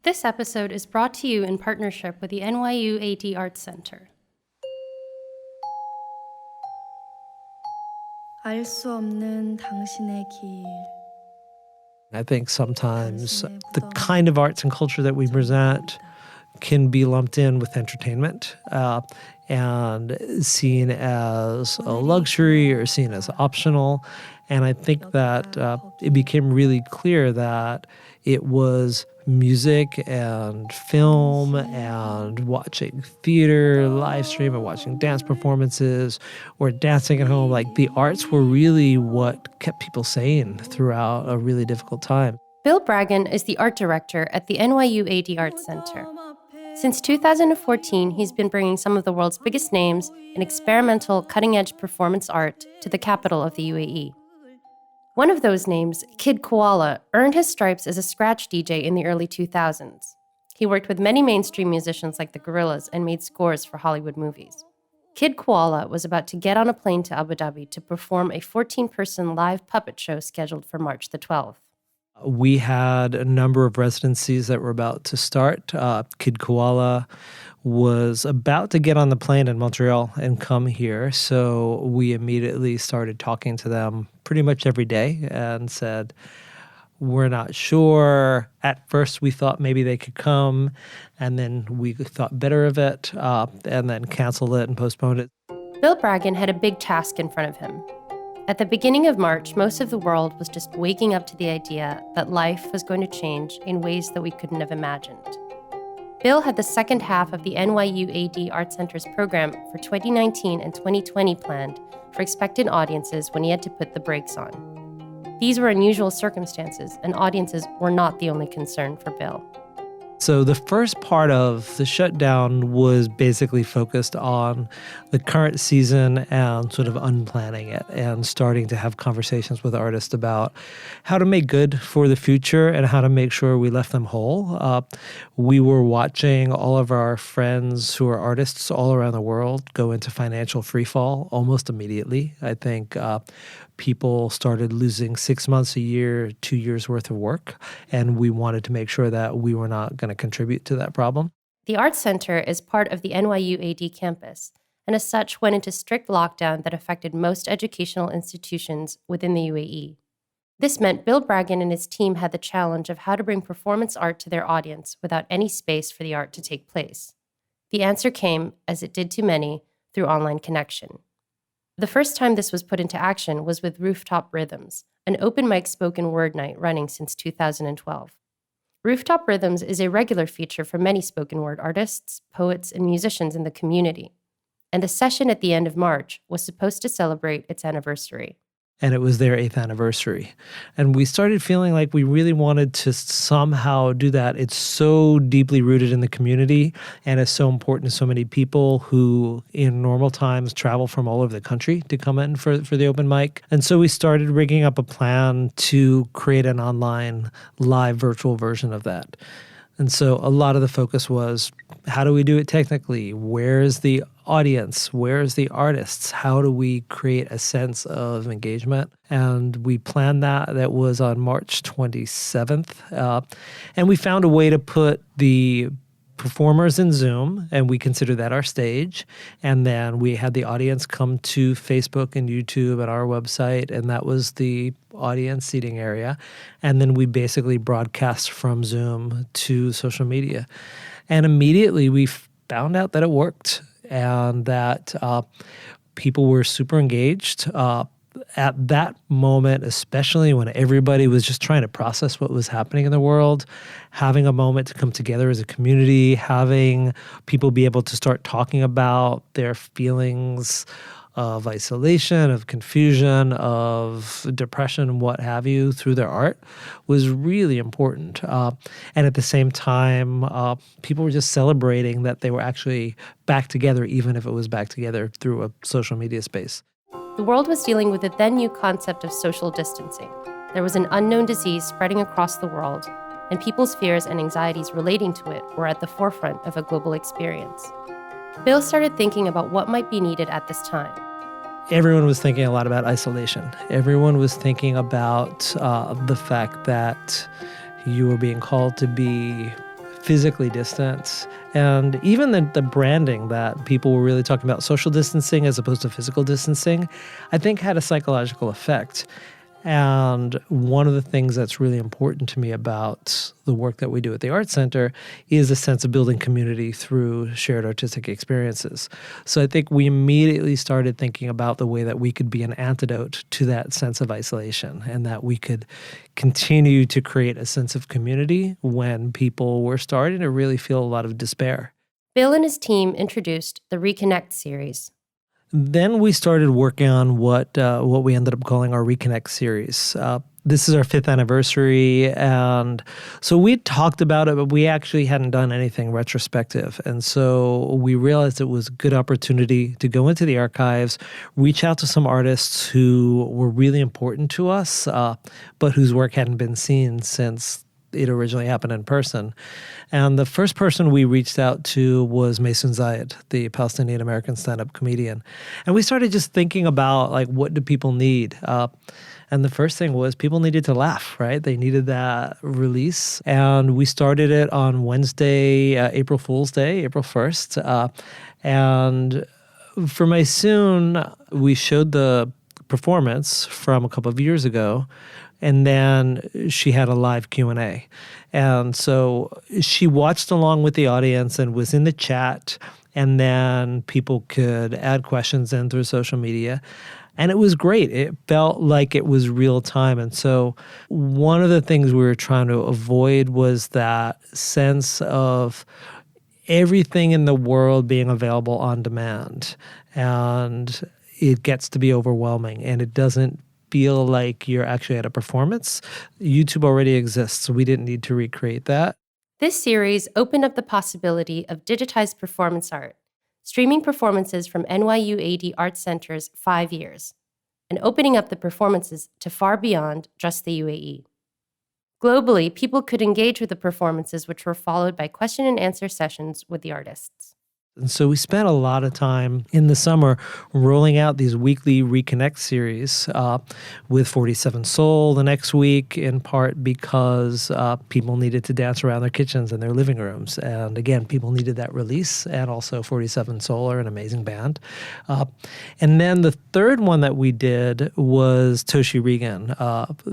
This episode is brought to you in partnership with the NYUAD Arts Center. 알 수 없는 당신의 길. I think sometimes the kind of arts and culture that we present can be lumped in with entertainment and seen as a luxury or seen as optional. And I think that it became really clear that it was music and film and watching theater, live stream, and watching dance performances or dancing at home. Like the arts were really what kept people sane throughout a really difficult time. Bill Bragin is the art director at the NYUAD Arts Center. Since 2014, he's been bringing some of the world's biggest names in experimental, cutting-edge performance art to the capital of the UAE. One of those names, Kid Koala, earned his stripes as a scratch DJ in the early 2000s. He worked with many mainstream musicians like the Gorillaz and made scores for Hollywood movies. Kid Koala was about to get on a plane to Abu Dhabi to perform a 14-person live puppet show scheduled for March the 12th. We had a number of residencies that were about to start. Kid Koala was about to get on the plane in Montreal and come here. So we immediately started talking to them pretty much every day and said, we're not sure. At first, we thought maybe they could come, and then we thought better of it, and then canceled it and postponed it. Bill Bragin had a big task in front of him. At the beginning of March, most of the world was just waking up to the idea that life was going to change in ways that we couldn't have imagined. Bill had the second half of the NYUAD Arts Center's program for 2019 and 2020 planned for expectant audiences when he had to put the brakes on. These were unusual circumstances, and audiences were not the only concern for Bill. So the first part of the shutdown was basically focused on the current season and sort of unplanning it and starting to have conversations with artists about how to make good for the future and how to make sure we left them whole. We were watching all of our friends who are artists all around the world go into financial freefall almost immediately. I think people started losing 6 months, a year, 2 years worth of work, and we wanted to make sure that we were not going to contribute to that problem. The Arts Center is part of the NYUAD campus, and as such went into strict lockdown that affected most educational institutions within the UAE. This meant Bill Bragin and his team had the challenge of how to bring performance art to their audience without any space for the art to take place. The answer came, as it did to many, through online connection. The first time this was put into action was with Rooftop Rhythms, an open mic spoken word night running since 2012. Rooftop Rhythms is a regular feature for many spoken word artists, poets, and musicians in the community, and the session at the end of March was supposed to celebrate its anniversary. And it was their 8th anniversary. And we started feeling like we really wanted to somehow do that. It's so deeply rooted in the community, and it's so important to so many people who in normal times travel from all over the country to come in for the open mic. And so we started rigging up a plan to create an online live virtual version of that. And so a lot of the focus was, how do we do it technically? Where's the audience? Where's the artists? How do we create a sense of engagement? And we planned that. That was on March 27th. And we found a way to put the performers in Zoom, and we consider that our stage. And then we had the audience come to Facebook and YouTube and our website, and that was the audience seating area. And then we basically broadcast from Zoom to social media. And immediately we found out that it worked and that people were super engaged. At that moment, especially when everybody was just trying to process what was happening in the world, having a moment to come together as a community, having people be able to start talking about their feelings of isolation, of confusion, of depression, what have you, through their art was really important. And at the same time, people were just celebrating that they were actually back together, even if it was back together through a social media space. The world was dealing with the then new concept of social distancing. There was an unknown disease spreading across the world, and people's fears and anxieties relating to it were at the forefront of a global experience. Bill started thinking about what might be needed at this time. Everyone was thinking a lot about isolation. Everyone was thinking about the fact that you were being called to be physically distance. And even the branding that people were really talking about, social distancing as opposed to physical distancing, I think had a psychological effect. And one of the things that's really important to me about the work that we do at the Art Center is a sense of building community through shared artistic experiences. So I think we immediately started thinking about the way that we could be an antidote to that sense of isolation, and that we could continue to create a sense of community when people were starting to really feel a lot of despair. Bill and his team introduced the Reconnect Series. Then we started working on what we ended up calling our Reconnect Series. This is our 5th anniversary, and so we talked about it, but we actually hadn't done anything retrospective. And so we realized it was a good opportunity to go into the archives, reach out to some artists who were really important to us, but whose work hadn't been seen since it originally happened in person. And the first person we reached out to was Maysoon Zayed, the Palestinian-American stand-up comedian. And we started just thinking about, like, what do people need? And the first thing was people needed to laugh, right? They needed that release. And we started it on Wednesday, April Fool's Day, April 1st. And for Maysoon, we showed the performance from a couple of years ago, and then she had a live Q&A. And so she watched along with the audience and was in the chat, and then people could add questions in through social media. And it was great. It felt like it was real time. And so one of the things we were trying to avoid was that sense of everything in the world being available on demand. And it gets to be overwhelming, and it doesn't feel like you're actually at a performance. YouTube already exists, so we didn't need to recreate that. This series opened up the possibility of digitized performance art, streaming performances from NYUAD Art Center's 5 years, and opening up the performances to far beyond just the UAE. Globally, people could engage with the performances, which were followed by question and answer sessions with the artists. And so we spent a lot of time in the summer rolling out these weekly Reconnect series with 47 Soul the next week, in part because people needed to dance around their kitchens and their living rooms. And again, people needed that release, and also 47 Soul are an amazing band. And then the third one that we did was Toshi Regan,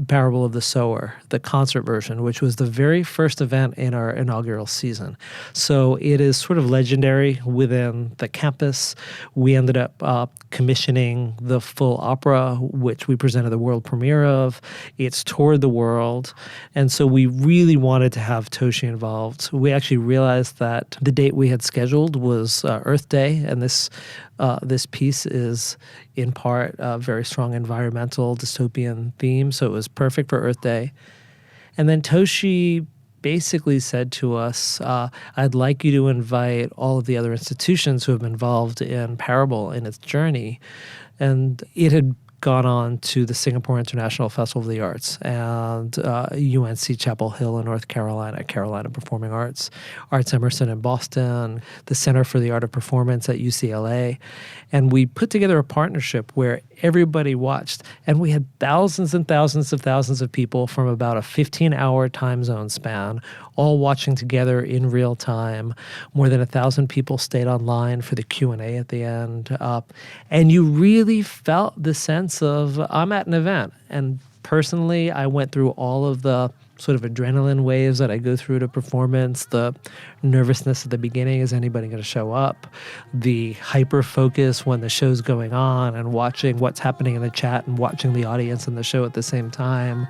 Parable of the Sower, the concert version, which was the very first event in our inaugural season. So it is sort of legendary within the campus. We ended up commissioning the full opera, which we presented the world premiere of. It's toured the world. And so we really wanted to have Toshi involved. We actually realized that the date we had scheduled was Earth Day, and this piece is in part a very strong environmental dystopian theme, so it was perfect for Earth Day. And then Toshi basically said to us, I'd like you to invite all of the other institutions who have been involved in Parable in its journey. And it had gone on to the Singapore International Festival of the Arts and UNC Chapel Hill in North Carolina, Carolina Performing Arts, Arts Emerson in Boston, the Center for the Art of Performance at UCLA. And we put together a partnership where everybody watched. And we had thousands and thousands of people from about a 15-hour time zone span, all watching together in real time. More than 1,000 people stayed online for the Q&A at the end. And you really felt the sense of, I'm at an event. And personally, I went through all of the sort of adrenaline waves that I go through to performance, the nervousness at the beginning, is anybody going to show up? The hyper focus when the show's going on and watching what's happening in the chat and watching the audience and the show at the same time.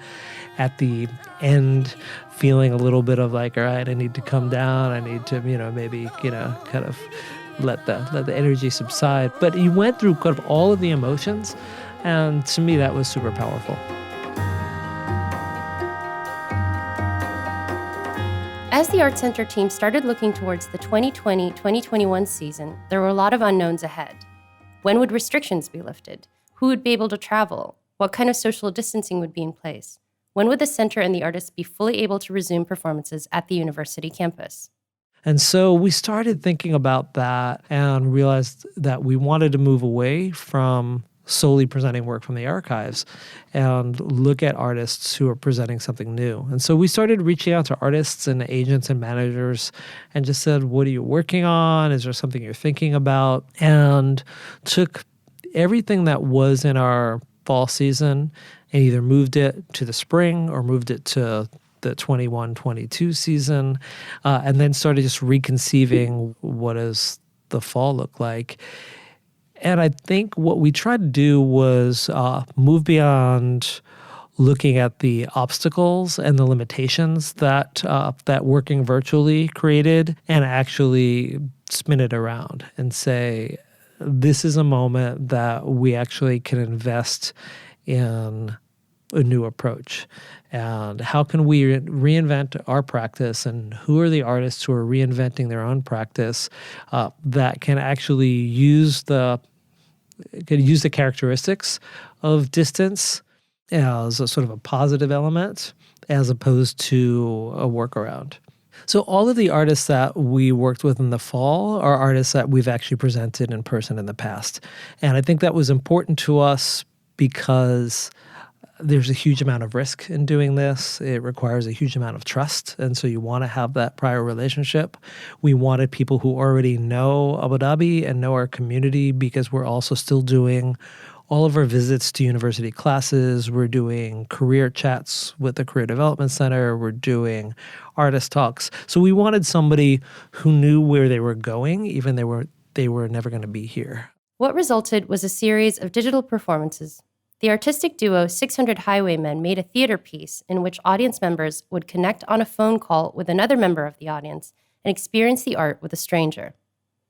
At the end, feeling a little bit of like, all right, I need to come down. I need to, maybe, kind of let the energy subside. But you went through kind of all of the emotions, and to me, that was super powerful. As the Art Center team started looking towards the 2020-2021 season, there were a lot of unknowns ahead. When would restrictions be lifted? Who would be able to travel? What kind of social distancing would be in place? When would the center and the artists be fully able to resume performances at the university campus? And so we started thinking about that and realized that we wanted to move away from solely presenting work from the archives and look at artists who are presenting something new. And so we started reaching out to artists and agents and managers and just said, what are you working on? Is there something you're thinking about? And took everything that was in our fall season and either moved it to the spring or moved it to the 21-22 season, and then started just reconceiving what does the fall look like. And I think what we tried to do was move beyond looking at the obstacles and the limitations that that working virtually created, and actually spin it around and say, this is a moment that we actually can invest in a new approach. And how can we reinvent our practice, and who are the artists who are reinventing their own practice that can actually use the characteristics of distance as a sort of a positive element as opposed to a workaround. So all of the artists that we worked with in the fall are artists that we've actually presented in person in the past. And I think that was important to us because there's a huge amount of risk in doing this. It requires a huge amount of trust. And so you want to have that prior relationship. We wanted people who already know Abu Dhabi and know our community, because we're also still doing all of our visits to university classes. We're doing career chats with the Career Development Center. We're doing artist talks. So we wanted somebody who knew where they were going, even they were never going to be here. What resulted was a series of digital performances. The artistic duo 600 Highwaymen made a theater piece in which audience members would connect on a phone call with another member of the audience and experience the art with a stranger.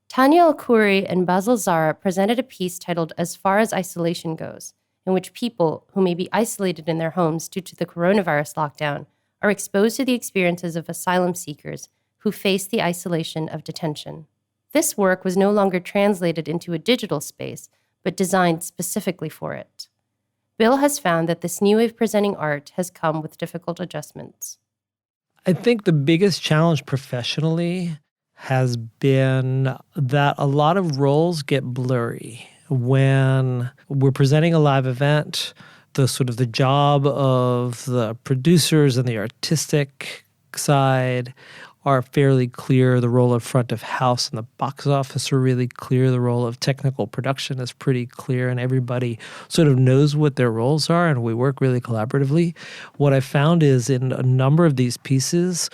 Tanya Al-Khoury and Basil Zara presented a piece titled As Far as Isolation Goes, in which people who may be isolated in their homes due to the coronavirus lockdown are exposed to the experiences of asylum seekers who face the isolation of detention. This work was no longer translated into a digital space, but designed specifically for it. Bill has found that this new way of presenting art has come with difficult adjustments. I think the biggest challenge professionally has been that a lot of roles get blurry. When we're presenting a live event, the job of the producers and the artistic side are fairly clear. The role of front of house and the box office are really clear. The role of technical production is pretty clear, and everybody sort of knows what their roles are, and we work really collaboratively. What I found is in a number of these pieces,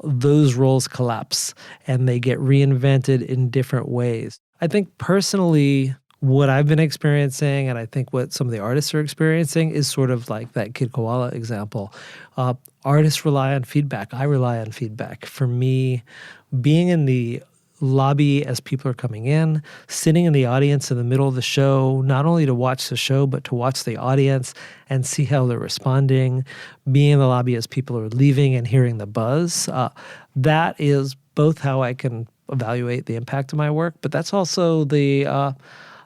those roles collapse and they get reinvented in different ways. I think personally, what I've been experiencing, and I think what some of the artists are experiencing, is sort of like that Kid Koala example. Artists rely on feedback. I rely on feedback. For me, being in the lobby as people are coming in, sitting in the audience in the middle of the show, not only to watch the show, but to watch the audience and see how they're responding, being in the lobby as people are leaving and hearing the buzz, that is both how I can evaluate the impact of my work, but that's also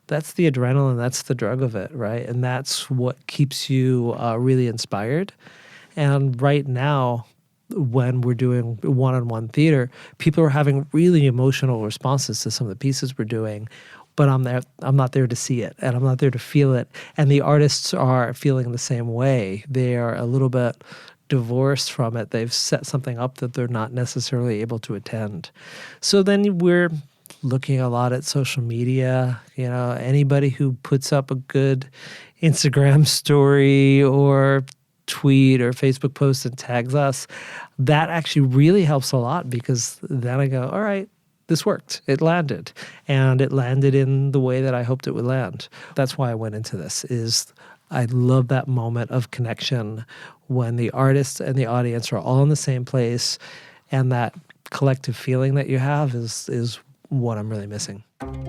that's the adrenaline, that's the drug of it, right? And that's what keeps you really inspired. And right now, when we're doing one-on-one theater, people are having really emotional responses to some of the pieces we're doing, but I'm not there to see it, and I'm not there to feel it. And the artists are feeling the same way. They are a little bit divorced from it. They've set something up that they're not necessarily able to attend. So then we're looking a lot at social media. You know, anybody who puts up a good Instagram story or tweet or Facebook post and tags us, that actually really helps a lot, because then I go, all right, this worked. It landed. And it landed in the way that I hoped it would land. That's why I went into this, is I love that moment of connection when the artist and the audience are all in the same place, and that collective feeling that you have is what I'm really missing.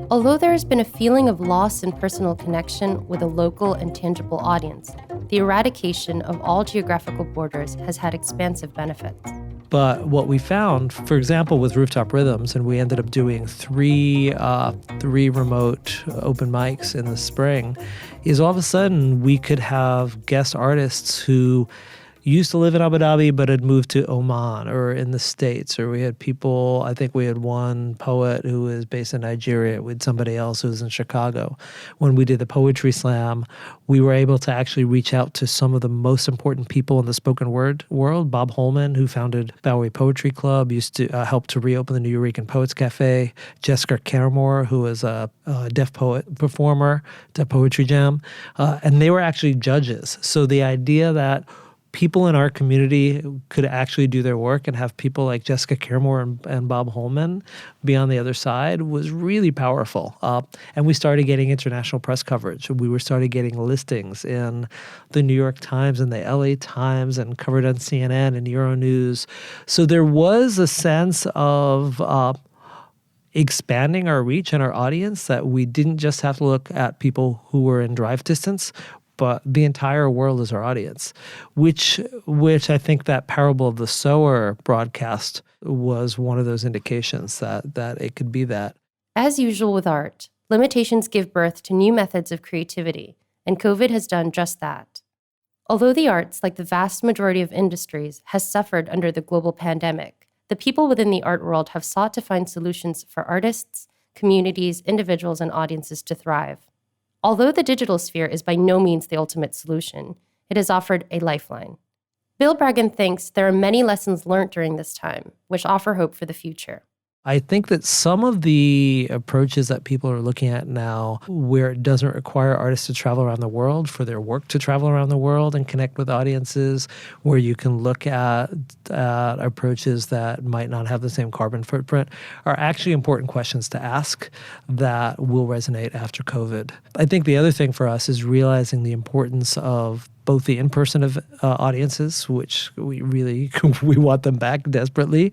Although there has been a feeling of loss in personal connection with a local and tangible audience, the eradication of all geographical borders has had expansive benefits. But what we found, for example, with Rooftop Rhythms, and we ended up doing three remote open mics in the spring, is all of a sudden we could have guest artists who, used to live in Abu Dhabi but had moved to Oman or in the States. Or we had people, I think we had one poet who was based in Nigeria. We had somebody else who was in Chicago. When we did the Poetry Slam, we were able to actually reach out to some of the most important people in the spoken word world. Bob Holman, who founded Bowery Poetry Club, used to help to reopen the New Eureka Poets Cafe. Jessica Caramore, who was a deaf poet performer, at Poetry Jam. And they were actually judges. So the idea that people in our community could actually do their work and have people like Jessica Caramore and Bob Holman be on the other side was really powerful. And we started getting international press coverage. We were started getting listings in the New York Times and the LA Times and covered on CNN and Euronews. So there was a sense of expanding our reach and our audience, that we didn't just have to look at people who were in drive distance, but the entire world is our audience, which I think that Parable of the Sower broadcast was one of those indications that it could be that. As usual with art, limitations give birth to new methods of creativity, and COVID has done just that. Although the arts, like the vast majority of industries, has suffered under the global pandemic, the people within the art world have sought to find solutions for artists, communities, individuals, and audiences to thrive. Although the digital sphere is by no means the ultimate solution, it has offered a lifeline. Bill Bragin thinks there are many lessons learned during this time, which offer hope for the future. I think that some of the approaches that people are looking at now, where it doesn't require artists to travel around the world for their work to travel around the world and connect with audiences, where you can look at approaches that might not have the same carbon footprint, are actually important questions to ask that will resonate after COVID. I think the other thing for us is realizing the importance of both the in-person audiences, which we want them back desperately,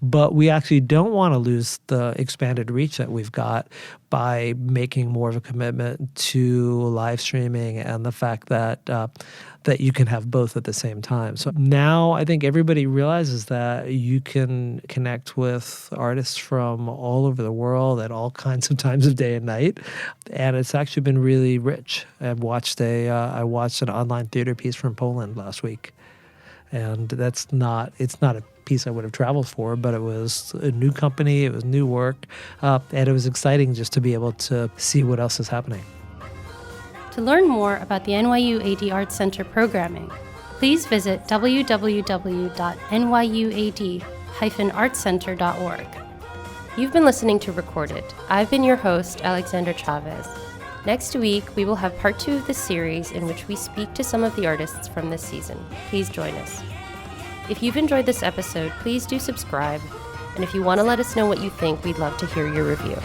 but we actually don't want to lose the expanded reach that we've got by making more of a commitment to live streaming and the fact that that you can have both at the same time. So now I think everybody realizes that you can connect with artists from all over the world at all kinds of times of day and night, and it's actually been really rich. I watched an online theater piece from Poland last week, and it's not a piece I would have traveled for, but it was a new company, it was new work, and it was exciting just to be able to see what else is happening. To learn more about the NYUAD Arts Center programming, please visit www.nyuad-artscenter.org. You've been listening to Recorded. I've been your host, Alexandra Chavez. Next week, we will have part 2 of the series in which we speak to some of the artists from this season. Please join us. If you've enjoyed this episode, please do subscribe. And if you want to let us know what you think, we'd love to hear your review.